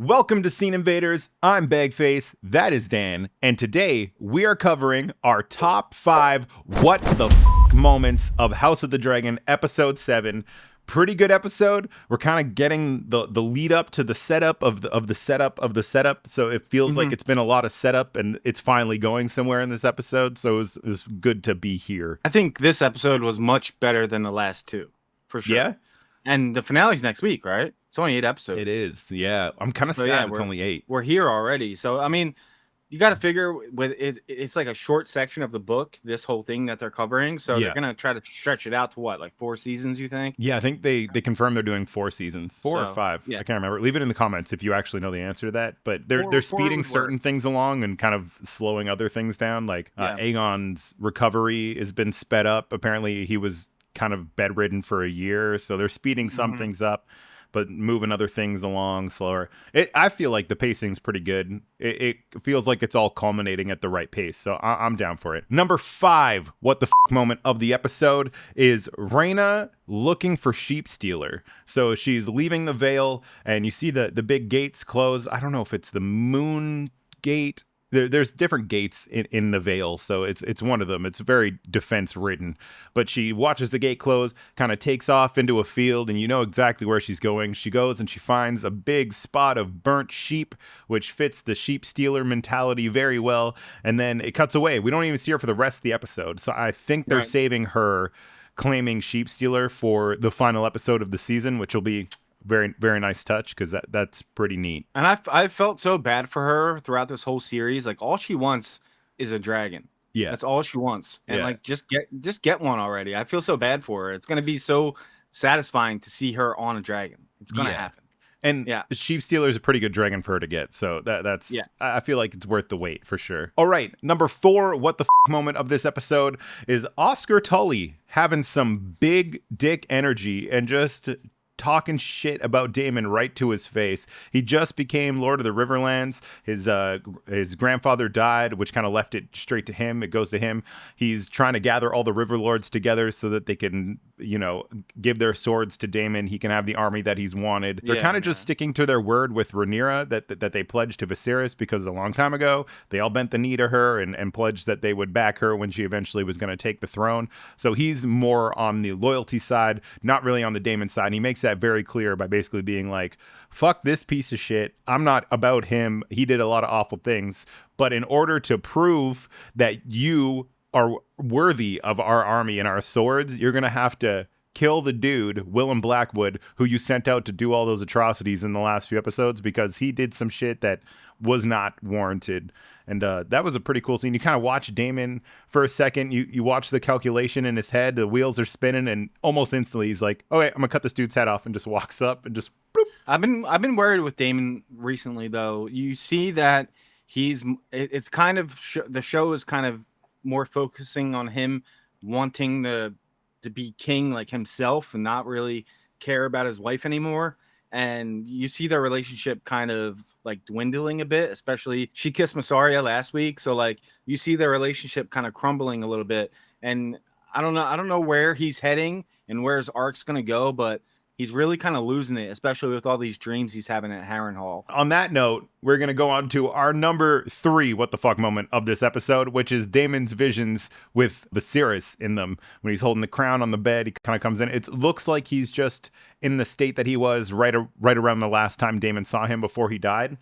Welcome to Scene Invaders. I'm Bagface, that is Dan, and today we are covering our top 5 what the moments of House of the Dragon episode 7. Pretty good episode. We're kind of getting the lead up to the setup of the setup of the setup, so it feels like it's been a lot of setup and it's finally going somewhere in this episode, so it was good to be here. I think this episode was much better than the last two, for sure. Yeah? And the finale's next week, right? It's only 8 episodes. It is, yeah. I'm kind of sad it's only 8. We're here already. So, I mean, you got to figure with it's like a short section of the book, this whole thing that they're covering. So they're going to try to stretch it out to what, like 4 seasons, you think? Yeah, I think they confirmed they're doing 4 seasons. 4 or 5. Yeah. I can't remember. Leave it in the comments if you actually know the answer to that. But they're speeding certain things along and kind of slowing other things down. Like Aegon's recovery has been sped up. Apparently he was kind of bedridden for a year. So they're speeding some things up, but moving other things along slower. I feel like the pacing's pretty good. It feels like it's all culminating at the right pace, so I'm down for it. Number 5, what the moment of the episode is Rhaena looking for Sheep Stealer. So she's leaving the Vale, and you see the big gates close. I don't know if it's the Moon Gate. There's different gates in the Vale, so it's one of them. It's very defense ridden, but she watches the gate close, kind of takes off into a field, and you know exactly where she's going. She goes and she finds a big spot of burnt sheep, which fits the sheep stealer mentality very well, and then it cuts away. We don't even see her for the rest of the episode, so I think they're saving her claiming sheep stealer for the final episode of the season, which will be very, very nice touch, because that's pretty neat. And I felt so bad for her throughout this whole series. Like, all she wants is a dragon. Yeah, that's all she wants. And like, just get one already. I feel so bad for her. It's gonna be so satisfying to see her on a dragon. It's gonna happen. And Sheep Stealer is a pretty good dragon for her to get. So that's I feel like it's worth the wait for sure. All right, number 4, what the moment of this episode is Oscar Tully having some big dick energy and just talking shit about Daemon right to his face. He just became Lord of the Riverlands. His grandfather died, which kind of left it straight to him. It goes to him. He's trying to gather all the river lords together so that they can, give their swords to Daemon. He can have the army that he's wanted. They're kind of just sticking to their word with Rhaenyra that they pledged to Viserys, because a long time ago they all bent the knee to her and pledged that they would back her when she eventually was going to take the throne. So he's more on the loyalty side, not really on the Daemon side. And he makes that very clear by basically being like, fuck this piece of shit. I'm not about him. He did a lot of awful things. But in order to prove that you are worthy of our army and our swords, you're going to have to kill the dude, Willem Blackwood, who you sent out to do all those atrocities in the last few episodes, because he did some shit that was not warranted. And that was a pretty cool scene. You kind of watch Daemon for a second. You watch the calculation in his head. The wheels are spinning, and almost instantly he's like, "Oh, wait, I'm gonna cut this dude's head off," and just walks up and just. Bloop. I've been worried with Daemon recently, though. You see that it's kind of the show is kind of more focusing on him wanting to be king like himself and not really care about his wife anymore. And you see their relationship kind of like dwindling a bit, especially she kissed Mysaria last week. So like you see their relationship kind of crumbling a little bit. And I don't know where he's heading and where his arc's going to go, but he's really kind of losing it, especially with all these dreams he's having at Harrenhal. On that note, we're going to go on to our number 3 what the fuck moment of this episode, which is Daemon's visions with Viserys in them. When he's holding the crown on the bed, he kind of comes in. It looks like he's just in the state that he was right around the last time Daemon saw him before he died.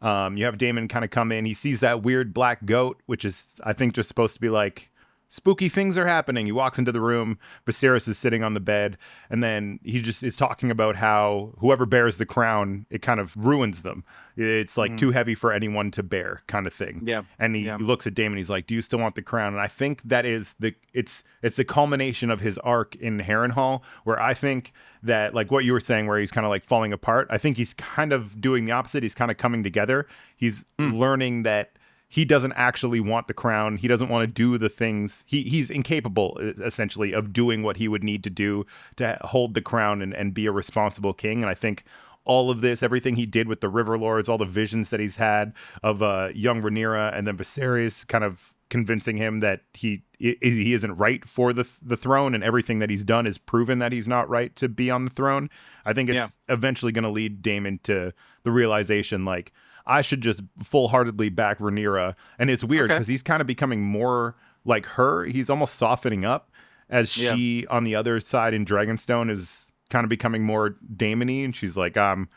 You have Daemon kind of come in. He sees that weird black goat, which is, I think, just supposed to be like, spooky things are happening. He walks into the room. Viserys is sitting on the bed, and then he just is talking about how whoever bears the crown, it kind of ruins them. It's like too heavy for anyone to bear, kind of thing. Yeah. And he looks at Daemon. He's like, "Do you still want the crown?" And I think that is it's the culmination of his arc in Harrenhal, where I think that, like what you were saying, where he's kind of like falling apart. I think he's kind of doing the opposite. He's kind of coming together. He's learning that he doesn't actually want the crown. He doesn't want to do the things. He's incapable, essentially, of doing what he would need to do to hold the crown and be a responsible king. And I think all of this, everything he did with the River Lords, all the visions that he's had of young Rhaenyra, and then Viserys kind of convincing him that he he isn't right for the throne, and everything that he's done is proven that he's not right to be on the throne. I think it's eventually going to lead Daemon to the realization, like, I should just full-heartedly back Rhaenyra. And it's weird because he's kind of becoming more like her. He's almost softening up as she, on the other side in Dragonstone, is kind of becoming more Daemon-y. And she's like, I'm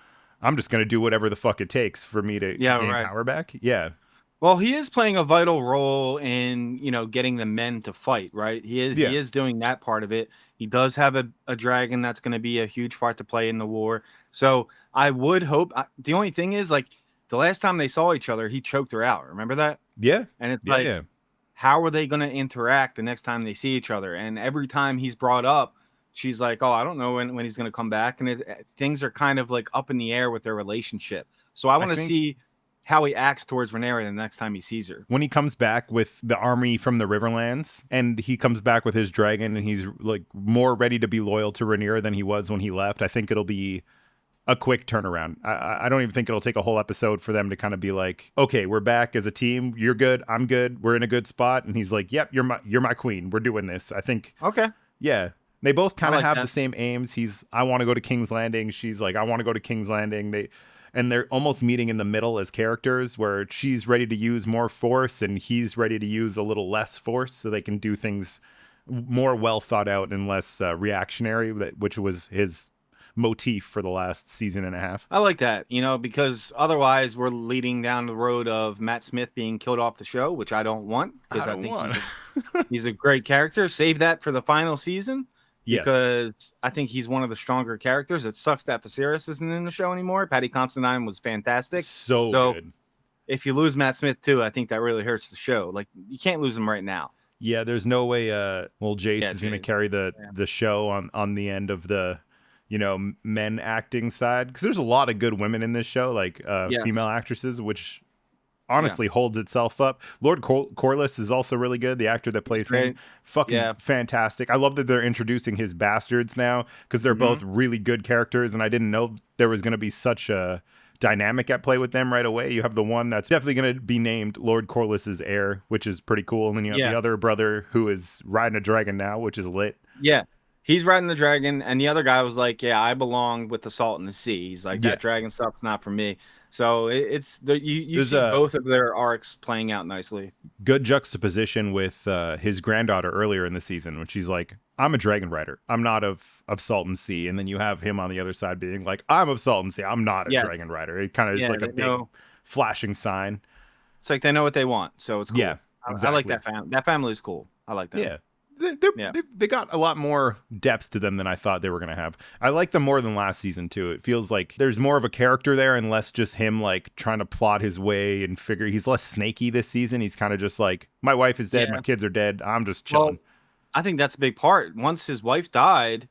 just going to do whatever the fuck it takes for me to gain power back. Yeah. Well, he is playing a vital role in, getting the men to fight, right? He is doing that part of it. He does have a dragon that's going to be a huge part to play in the war. So I would hope. The only thing is, like, the last time they saw each other, he choked her out. Remember that? Yeah. And it's how are they going to interact the next time they see each other? And every time he's brought up, she's like, oh, I don't know when he's going to come back. And things are kind of like up in the air with their relationship. So I want to see how he acts towards Rhaenyra the next time he sees her. When he comes back with the army from the Riverlands, and he comes back with his dragon, and he's like more ready to be loyal to Rhaenyra than he was when he left, I think it'll be a quick turnaround. I don't even think it'll take a whole episode for them to kind of be like, okay, we're back as a team. You're good. I'm good. We're in a good spot. And he's like, yep, you're my queen. We're doing this. I think. Okay. Yeah. They both kind of have the same aims. I want to go to King's Landing. She's like, I want to go to King's Landing. They're almost meeting in the middle as characters, where she's ready to use more force and he's ready to use a little less force, so they can do things more well thought out and less reactionary, which was his motif for the last season and a half. I like that, because otherwise we're leading down the road of Matt Smith being killed off the show, which I don't want, because I think he's a great character. Save that for the final season. Yeah. Because I think he's one of the stronger characters. It sucks that Viserys isn't in the show anymore. Patty Considine was fantastic. So good. If you lose Matt Smith too, I think that really hurts the show. Like, you can't lose him right now. Yeah, there's no way Jace is going to carry the show on the end of the men acting side, because there's a lot of good women in this show, like female actresses, which honestly holds itself up. Lord Corlys is also really good. The actor that plays him, fucking fantastic. I love that they're introducing his bastards now, because they're both really good characters, and I didn't know there was going to be such a dynamic at play with them right away. You have the one that's definitely going to be named Lord Corlys's heir, which is pretty cool, and then you have the other brother who is riding a dragon now, which is lit. Yeah. He's riding the dragon, and the other guy was like, yeah, I belong with the Salt and the Sea. He's like, that dragon stuff's not for me. So you see both of their arcs playing out nicely. Good juxtaposition with his granddaughter earlier in the season, when she's like, I'm a dragon rider. I'm not of Salt and Sea. And then you have him on the other side being like, I'm of Salt and Sea. I'm not a dragon rider. It kind of is like a big flashing sign. It's like they know what they want. So it's cool. Yeah, exactly. I like that family. That family is cool. I like that. Yeah. They got a lot more depth to them than I thought they were going to have. I like them more than last season, too. It feels like there's more of a character there and less just him, like, trying to plot his way and figure. He's less snaky this season. He's kind of just like, my wife is dead, my kids are dead, I'm just chilling. Well, I think that's a big part. Once his wife died,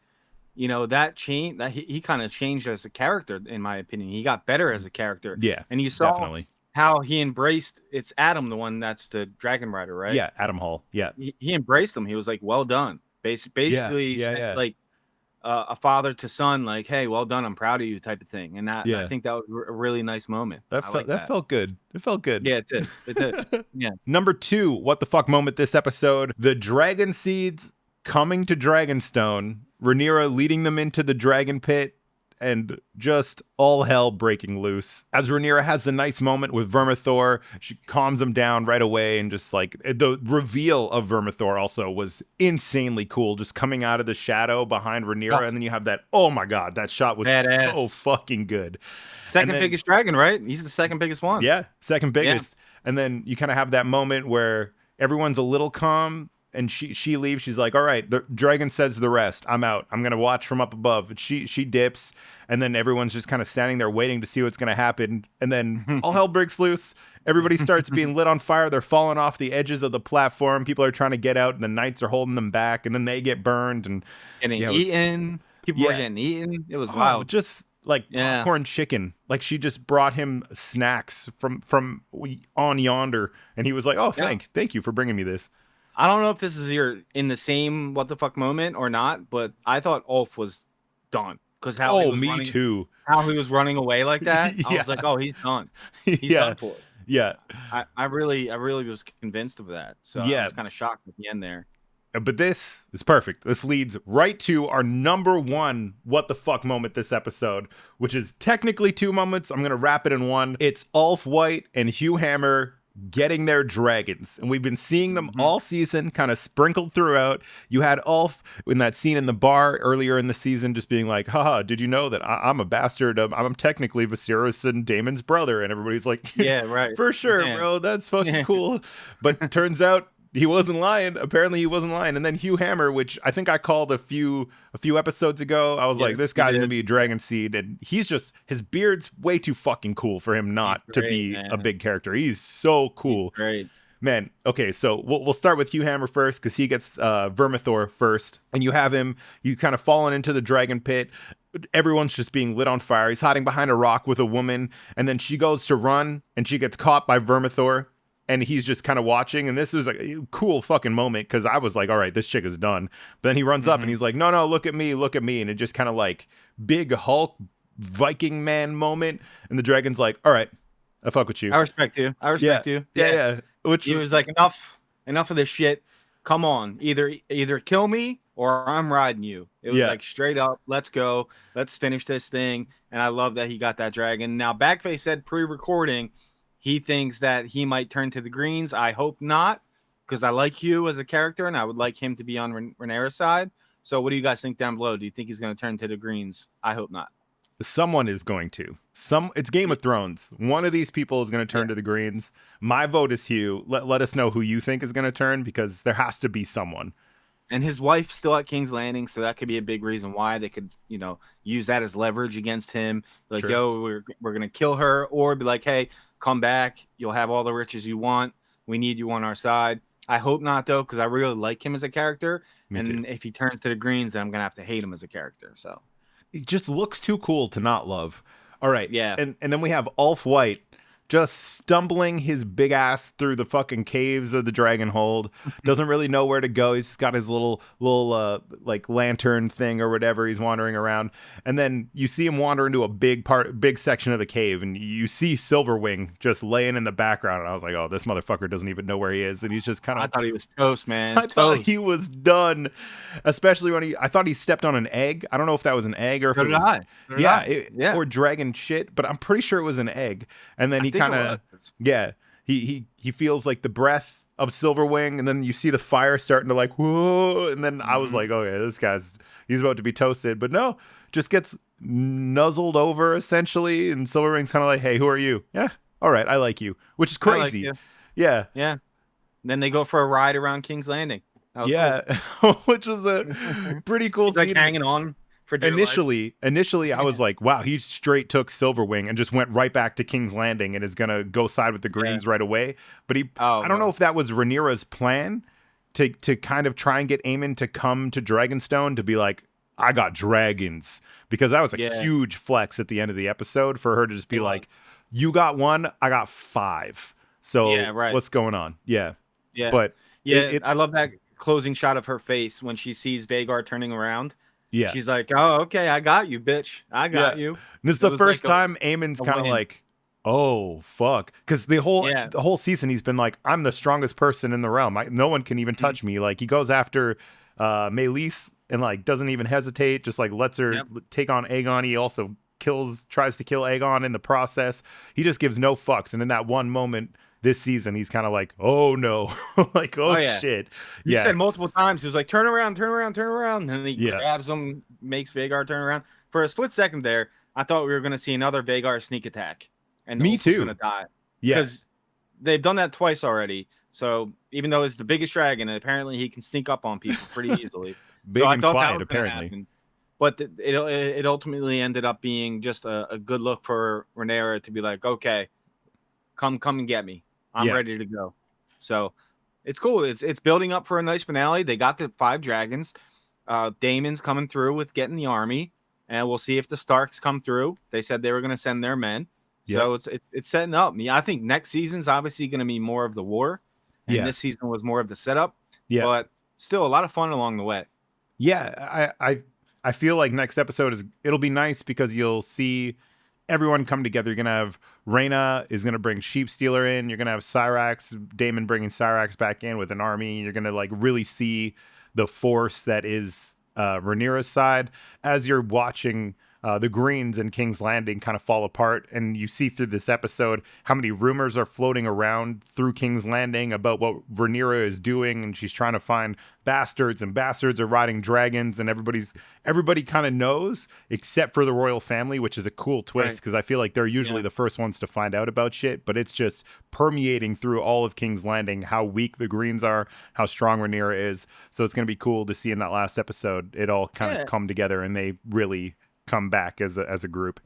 that change, that he kind of changed as a character, in my opinion. He got better as a character. Yeah, and you saw definitely how he embraced. It's Adam, the one that's the dragon rider, right? Yeah, Adam Hall. Yeah, he embraced him. He was like, well done. Basically, like a father to son, like, hey, well done, I'm proud of you, type of thing. And that I think that was a really nice moment. That felt good. It felt good. Yeah, it did. Yeah. Number 2, what the fuck moment this episode: the dragon seeds coming to Dragonstone, Rhaenyra leading them into the dragon pit, and just all hell breaking loose. As Rhaenyra has a nice moment with Vermithor, she calms him down right away, and just like the reveal of Vermithor also was insanely cool, just coming out of the shadow behind Rhaenyra, and then you have that, oh my god, that shot was so fucking good. Second biggest dragon, right? He's the second biggest one. Yeah, second biggest. Yeah. And then you kind of have that moment where everyone's a little calm, and she leaves. She's like, all right, the dragon says the rest. I'm out. I'm going to watch from up above. She dips, and then everyone's just kind of standing there waiting to see what's going to happen. And then all hell breaks loose. Everybody starts being lit on fire. They're falling off the edges of the platform. People are trying to get out, and the knights are holding them back, and then they get burned. And getting eaten. People were getting eaten. It was wild. Just like popcorn chicken. Like, she just brought him snacks from on yonder, and he was like, oh, thank you for bringing me this. I don't know if this is in the same what the fuck moment or not, but I thought Ulf was done, because how he was running away like that. I was like, oh, he's done. He's done for it. Yeah. I really was convinced of that. So I Yeah. was kind of shocked at the end there. But this is perfect. This leads right to our number one what the fuck moment this episode, which is technically two moments. I'm going to wrap it in one. It's Ulf White and Hugh Hammer getting their dragons. And we've been seeing them all season, kind of sprinkled throughout. You had Ulf in that scene in the bar earlier in the season just being like, haha, did you know that I'm a bastard? I'm technically Viserys and Daemon's brother. And everybody's like, Yeah, right. for sure, Yeah. bro. That's fucking cool. But turns out he wasn't lying. Apparently he wasn't lying. And then Hugh Hammer, which I think I called a few episodes ago, I was like, this guy's gonna be a dragon seed, and he's just, his beard's way too fucking cool for him not to be a big character. He's so cool. He's great. Man, okay, so we'll start with Hugh Hammer first, because he gets Vermithor first, and you have him, you kind of fallen into the dragon pit. Everyone's just being lit on fire. He's hiding behind a rock with a woman, and then she goes to run, and she gets caught by Vermithor. And he's just kind of watching, and this was a cool fucking moment, because I was like, all right, this chick is done. But then he runs up and he's like, no, look at me. And it just kind of like big Hulk Viking man moment. And the dragon's like, all right, I fuck with you. I respect you. Yeah. Which he was like, enough of this shit. Come on, either kill me or I'm riding you. It was like straight up, let's go, let's finish this thing. And I love that he got that dragon. Now, Backface said pre-recording, he thinks that he might turn to the Greens. I hope not, because I like Hugh as a character, and I would like him to be on Rhaenyra's side. So what do you guys think down below? Do you think he's going to turn to the Greens? I hope not. Someone is going to. It's Game of Thrones. One of these people is going to turn to the Greens. My vote is Hugh. Let us know who you think is going to turn, because there has to be someone. And his wife's still at King's Landing, so that could be a big reason why they could, use that as leverage against him. Like, yo, we're going to kill her, or be like, hey, come back. You'll have all the riches you want. We need you on our side. I hope not, though, because I really like him as a character. Me and too. If he turns to the Greens, then I'm going to have to hate him as a character. So he just looks too cool to not love. All right. Yeah. And then we have Ulf White just stumbling his big ass through the fucking caves of the Dragon Hold. Doesn't really know where to go. He's just got his little like lantern thing or whatever. He's wandering around, and then you see him wander into a big section of the cave, and you see Silverwing just laying in the background. And I was like, oh, this motherfucker doesn't even know where he is, and he's just kind of. I thought he was toast, man. I thought he was done, especially when I thought he stepped on an egg. I don't know if that was an egg or if it was or dragon shit, but I'm pretty sure it was an egg. And then he kind of he feels like the breath of Silverwing, and then you see the fire starting to like whoa, and then I was like, oh yeah, he's about to be toasted, but no, just gets nuzzled over essentially, and Silverwing's kind of like, hey, who are you? Yeah, all right, I like you, which is crazy. Yeah. And then they go for a ride around King's Landing. Cool. Which was a pretty cool scene. Like hanging on. Initially, I was like, wow, he straight took Silverwing and just went right back to King's Landing and is going to go side with the Greens right away. But I don't know if that was Rhaenyra's plan to kind of try and get Aemond to come to Dragonstone to be like, I got dragons. Because that was a huge flex at the end of the episode for her to just be like, you got one, I got 5. So what's going on? Yeah. But I love that closing shot of her face when she sees Vhagar turning around. Yeah. She's like, oh, okay, I got you, bitch. I got you. And this is the first time Aemond's kind of like, oh, fuck. Because the whole season, he's been like, I'm the strongest person in the realm. No one can even touch me. Like, he goes after Meleys and, like, doesn't even hesitate. Just, like, lets her take on Aegon. He also tries to kill Aegon in the process. He just gives no fucks. And in that one moment this season, he's kind of like, oh no, like, shit. He said multiple times, he was like, turn around. And then he grabs him, makes Vhagar turn around. For a split second there, I thought we were going to see another Vhagar sneak attack. And me too. Going to die. Yeah. Because they've done that twice already. So even though it's the biggest dragon, apparently he can sneak up on people pretty easily. Big and quiet, apparently. But it ultimately ended up being just a good look for Rhaenyra to be like, okay, come and get me. I'm ready to go. So it's cool. It's building up for a nice finale. They got the 5 dragons. Daemon's coming through with getting the army, and we'll see if the Starks come through. They said they were going to send their men. So it's setting up. I think next season's obviously going to be more of the war, and this season was more of the setup. Yeah, but still a lot of fun along the way. Yeah, I feel like next episode it'll be nice because you'll see everyone come together. You're going to have Rhaena is going to bring Sheep Stealer in. You're going to have Syrax, Daemon bringing Syrax back in with an army. You're going to like really see the force that is Rhaenyra's side as you're watching the Greens and King's Landing kind of fall apart. And you see through this episode how many rumors are floating around through King's Landing about what Rhaenyra is doing. And she's trying to find bastards, and bastards are riding dragons, and everybody kind of knows except for the royal family, which is a cool twist because I feel like they're usually the first ones to find out about shit. But it's just permeating through all of King's Landing how weak the Greens are, how strong Rhaenyra is. So it's going to be cool to see in that last episode it all kind of come together and they really come back as a group.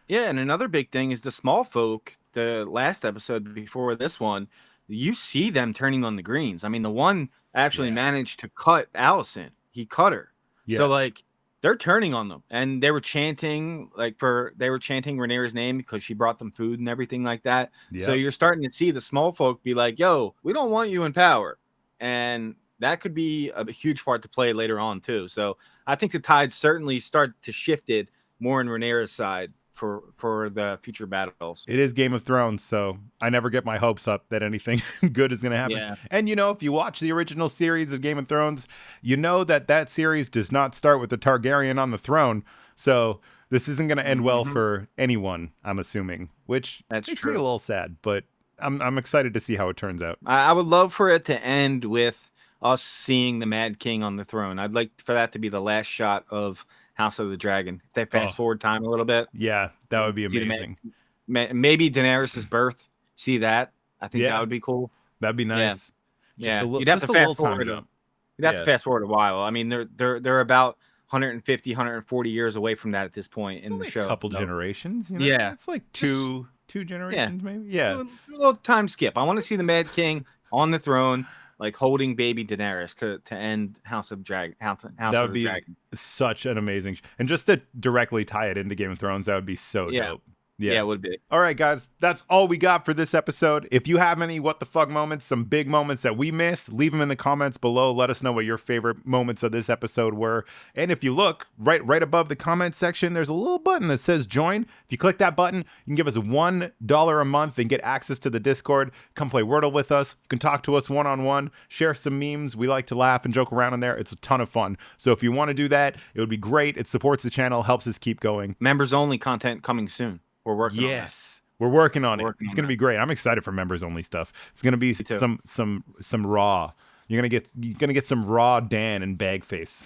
Yeah, and another big thing is the small folk. The last episode before this one, you see them turning on the Greens. I mean, the one actually managed to cut Alicent. He cut her. So like they're turning on them, and they were chanting Rhaenyra's name because she brought them food and everything like that. So you're starting to see the small folk be like, "Yo, we don't want you in power," and that could be a huge part to play later on too. So I think the tides certainly start to shift it more in Rhaenyra's side for the future battles. It is Game of Thrones, so I never get my hopes up that anything good is going to happen. Yeah. And you know, if you watch the original series of Game of Thrones, you know that series does not start with the Targaryen on the throne. So this isn't going to end well for anyone, I'm assuming, which makes me a little sad, but I'm excited to see how it turns out. I would love for it to end with us seeing the Mad King on the throne. I'd like for that to be the last shot of House of the Dragon. If they fast forward time a little bit. Yeah, that would be amazing. Maybe Daenerys' birth. See that? I think that would be cool. That'd be nice. Yeah. You'd have to fast forward. You'd have to fast forward a while. I mean, they're about 150, 140 years away from that at this point in the show. A couple generations. You know? Yeah. It's like two generations maybe. Yeah. Do a little time skip. I want to see the Mad King on the throne, like holding baby Daenerys to end House of Dragon. That would be such an amazing, and just to directly tie it into Game of Thrones, that would be so dope. Yeah, it would be. All right, guys, that's all we got for this episode. If you have any what the fuck moments, some big moments that we missed, leave them in the comments below. Let us know what your favorite moments of this episode were. And if you look right above the comment section, there's a little button that says join. If you click that button, you can give us $1 a month and get access to the Discord. Come play Wordle with us. You can talk to us one-on-one, share some memes. We like to laugh and joke around in there. It's a ton of fun. So if you want to do that, it would be great. It supports the channel, helps us keep going. Members only content coming soon. We're working on it. We're working on it. It's going to be great. I'm excited for members only stuff. It's going to be some raw. You're going to get some raw Dan and Bagface.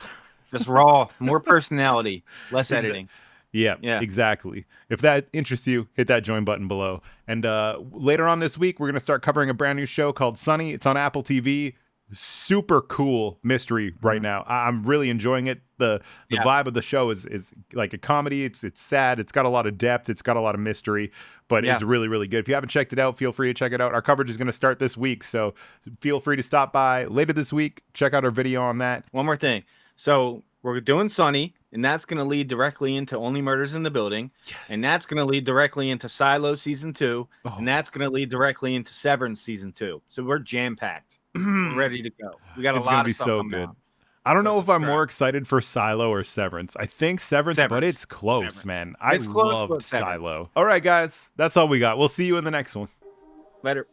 Just raw, more personality, less editing. Yeah, exactly. If that interests you, hit that join button below. And later on this week, we're going to start covering a brand new show called Sunny. It's on Apple TV. Super cool mystery right now. I'm really enjoying it. The vibe of the show is like a comedy. It's sad. It's got a lot of depth. It's got a lot of mystery, but it's really, really good. If you haven't checked it out, feel free to check it out. Our coverage is going to start this week, so feel free to stop by later this week. Check out our video on that. One more thing. So we're doing Sunny, and that's going to lead directly into Only Murders in the Building, and that's going to lead directly into Silo Season 2, and that's going to lead directly into Severance Season 2. So we're jam-packed. We're ready to go. We got a lot of stuff coming out. I don't know if I'm more excited for Silo or Severance. I think Severance. But it's close, man. I loved Silo. All right, guys. That's all we got. We'll see you in the next one. Later.